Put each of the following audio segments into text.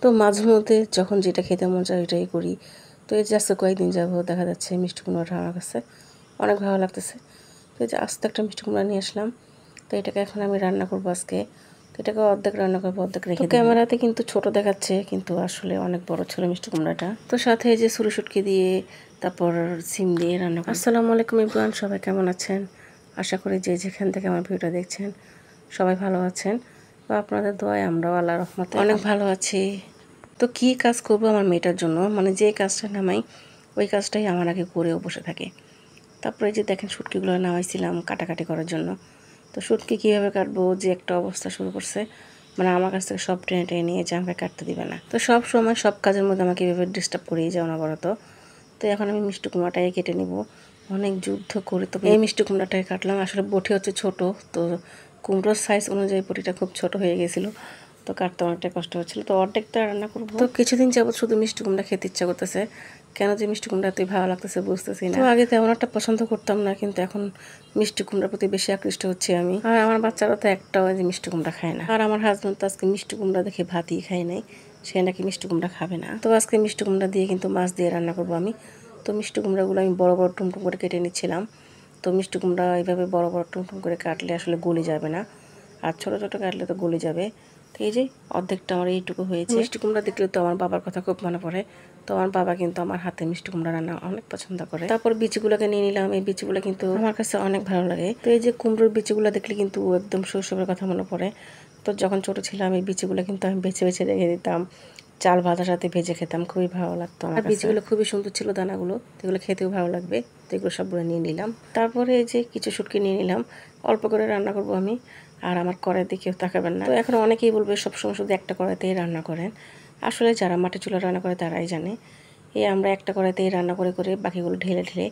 তো মাঝে মধ্যে যখন যেটা খেতে মন চায় ওইটাই করি। তো এই যে আজকে কয়েকদিন যাবো দেখা যাচ্ছে মিষ্টি কুমড়াটা আমার কাছে অনেক ভালো লাগতেছে। তো এই যে আস্তে একটা মিষ্টি কুমড়া নিয়ে আসলাম। তো এটাকে এখন আমি রান্না করবো আজকে। তো এটাকে অর্ধেক রান্না করবো, অর্ধেক রেখে দেবো। ক্যামেরাতে কিন্তু ছোট দেখাচ্ছে, কিন্তু আসলে অনেক বড় ছিল মিষ্টি কুমড়াটা। তো সাথে এই যে সুরি শুটকি দিয়ে তারপর সিম দিয়ে রান্না করবো। আসসালামু আলাইকুম এভরিওয়ান, সবাই কেমন আছেন? আশা করি যে যেখান থেকে আমার ভিডিওটা দেখছেন সবাই ভালো আছেন। তো আপনাদের দোয়ায় আমরাও আল্লাহর রহমতে অনেক ভালো আছি। তো কি কাজ করবো আমার মেয়েটার জন্য, মানে যে কাজটা নামাই ওই কাজটাই আমার আগে করেও বসে থাকে। তারপরে যে দেখেন শুটকিগুলো নামাইছিলাম কাটাকাটি করার জন্য। তো শুটকি কীভাবে কাটবো যে একটা অবস্থা শুরু করছে, মানে আমার কাছ থেকে সব টেনে টেনে নিয়ে যে আমাকে কাটতে দিবে না। তো সব সময় সব কাজের মধ্যে আমাকে এভাবে ডিস্টার্ব করেই যাও না বলতো। তো এখন আমি মিষ্টি কুমড়াটাই কেটে নিব, অনেক যুদ্ধ করে তো এই মিষ্টি কুমড়াটাই কাটলাম। আসলে বটি হচ্ছে ছোট, তো কুমড়োর সাইজ অনুযায়ী বটিটা খুব ছোট হয়ে গেছিলো, তো কাটতে অনেকটা কষ্ট হচ্ছিলো। তো অর্ধেকটা রান্না করবো। তো কিছুদিন যাবত শুধু মিষ্টি কুমড়া খেতে ইচ্ছা করতেছে, কেন যে মিষ্টি কুমড়া এতই ভালো লাগতেছে বুঝতেছি না। তো আগে তেমন একটা পছন্দ করতাম না, কিন্তু এখন মিষ্টি কুমড়ার প্রতি বেশি আকৃষ্ট হচ্ছে আমি। আর আমার বাচ্চারা তো একটাও যে মিষ্টি কুমড়া খায় না। আর আমার হাজবেন্ড তো আজকে মিষ্টি কুমড়া দেখে ভাতই খায় নাই, সে নাকি মিষ্টি কুমড়া খাবে না। তো আজকে মিষ্টি কুমড়া দিয়ে কিন্তু মাছ দিয়ে রান্না করবো আমি। তো মিষ্টি কুমড়াগুলো আমি বড় বড় টুমটুম করে কেটে নিচ্ছিলাম। তো মিষ্টি কুমড়া এইভাবে বড় বড় টুমটুম করে কাটলে আসলে গলে যাবে না, আর ছোটো ছোটো কাটলে তো গলে যাবে। তো এই যে অর্ধেকটা আমার এইটুকু হয়েছে। মিষ্টি কুমড়া দেখলে তো আমার বাবার কথা খুব মনে পড়ে। তো আমার বাবা কিন্তু আমার হাতে মিষ্টি কুমড়া রান্না অনেক পছন্দ করে। তারপর বিচিগুলোকে নিয়ে নিলাম, এই বিচিগুলো কিন্তু আমার কাছে অনেক ভালো লাগে। তো এই যে কুমড়োর বিচিগুলো দেখলে কিন্তু একদম শৈশবের কথা মনে পড়ে। তো যখন ছোট ছিলাম এই বিচিগুলো কিন্তু আমি বেছে বেছে রেখে দিতাম, চাল ভাতার সাথে ভেজে খেতাম, খুবই ভালো লাগতো আমার। বীজগুলো খুবই সুন্দর ছিল, দানাগুলো, এগুলো খেতেও ভালো লাগবে। তো এগুলো সবগুলো নিয়ে নিলাম। তারপরে এই যে কিছু শুটকি নিয়ে নিলাম, অল্প করে রান্না করব আমি। আর আমার কড়াইতে কেউ তাকাবেন না। তো এখন অনেকেই বলবে সবসময় শুধু একটা কড়াইতেই রান্না করেন। আসলে যারা মাটির চুলা রান্না করে তারাই জানে। এই আমরা একটা কড়াইতেই রান্না করে করে বাকিগুলো ঢেলে ঢেলে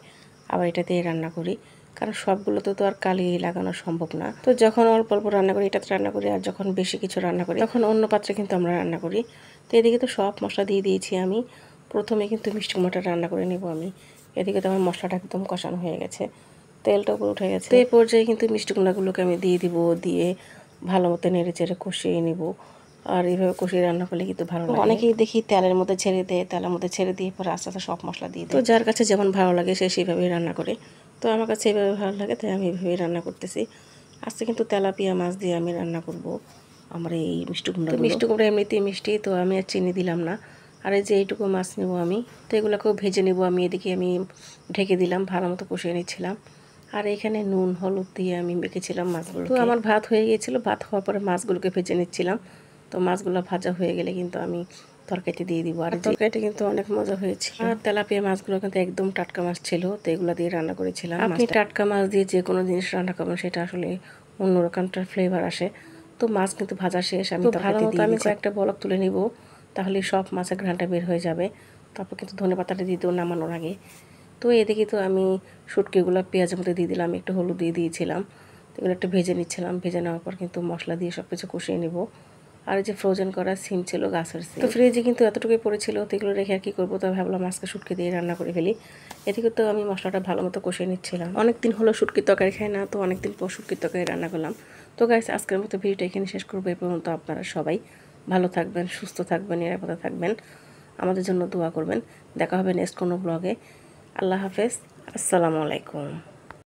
আবার এটাতেই রান্না করি, কারণ সবগুলোতে তো আর কালি লাগানো সম্ভব না। তো যখন অল্প অল্প রান্না করি এটাতে রান্না করি, আর যখন বেশি কিছু রান্না করি তখন অন্য পাত্রে কিন্তু আমরা রান্না করি। তো এদিকে তো সব মশলা দিয়ে দিয়েছি আমি। প্রথমে কিন্তু মিষ্টি কুমড়াটা রান্না করে নেব আমি। এদিকে তো আমার মশলাটা একদম কষানো হয়ে গেছে, তেলটা উপরে উঠে গেছে। তো এই পর্যায়ে কিন্তু মিষ্টি কুমড়াগুলোকে আমি দিয়ে দিব, দিয়ে ভালো মতো নেড়ে চেড়ে কষিয়ে নিব। আর এইভাবে কষিয়ে রান্না করলে কিন্তু ভালো লাগে। অনেকেই দেখি তেলের মধ্যে ছেড়ে দেয়, তেলের মধ্যে ছেড়ে দিয়ে পরে আস্তে আস্তে সব মশলা দিয়ে দেয়। তো যার কাছে যেমন ভালো লাগে সে সেইভাবেই রান্না করে। তো আমার কাছে এইভাবে ভালো লাগে, তাই আমি এইভাবেই রান্না করতেছি। আজকে কিন্তু তেলাপিয়া মাছ দিয়ে আমি রান্না করব আমার এই মিষ্টি কুমড়া। মিষ্টি কুমড়া এমনিতেই মিষ্টি, তো আমি আর চিনি দিলাম না। আর এই যে এইটুকু মাছ নেব আমি, তো এগুলোকেও ভেজে নেব আমি। এদিকে আমি ঢেকে দিলাম, ভালো মতো কষিয়ে নিচ্ছিলাম। আর এখানে নুন হলুদ দিয়ে আমি মেখেছিলাম মাছগুলো। তো আমার ভাত হয়ে গিয়েছিল, ভাত হওয়ার পরে মাছগুলোকে ভেজে নিচ্ছিলাম। তো মাছগুলো ভাজা হয়ে গেলে কিন্তু আমি তরকারিতে দিয়ে দিব। আর তরকারিটা কিন্তু অনেক মজা হয়েছিল। আর তেলাপিয়া মাছগুলো কিন্তু একদম টাটকা মাছ ছিল, তো এগুলো দিয়ে রান্না করেছিলাম। আপনি টাটকা মাছ দিয়ে যে কোনো জিনিস রান্না করবেন সেটা আসলে অন্যরকমটা ফ্লেভার আসে। তো মাছ কিন্তু ভাজা শেষ, আমি তরকারিতে দিয়ে আমি কয়েকটা বলক তুলে নিব, তাহলে সব মাছের ঘ্রাণটা বের হয়ে যাবে। তারপর কিন্তু ধনেপাতাটা দিয়ে দেবো নামানোর আগে। তো এদিকে তো আমি শুটকিগুলো পেঁয়াজের মধ্যে দিয়ে দিলাম, একটু হলুদ দিয়ে দিয়েছিলাম। তো এগুলো একটু ভেজে নিচ্ছিলাম, ভেজে নেওয়ার পর কিন্তু মশলা দিয়ে সব কিছু কষিয়ে নেব। আর এই যে ফ্রোজেন করা সিম ছিল গাছের সিম, তো ফ্রিজে কিন্তু এতটুকুই পড়েছিল, তো এগুলো রেখে আর কী করবো, তো ভাবলাম আজকে শুটকি দিয়ে রান্না করে ফেলি। এদিকে তো আমি মশলাটা ভালো মতো কষিয়ে নিচ্ছিলাম। অনেকদিন হলো শুটকির তরকারি খাই না, তো অনেকদিন পর শুটকির তরকারি রান্না করলাম। তো গাইস আজকের মতো ভিডিওটা এখানে শেষ করবো। এই পর্যন্ত আপনারা সবাই ভালো থাকবেন, সুস্থ থাকবেন, নিরাপদে থাকবেন, আমাদের জন্য দোয়া করবেন। দেখা হবে নেক্সট কোনো ব্লগে। আল্লাহ হাফেজ, আসসালামু আলাইকুম।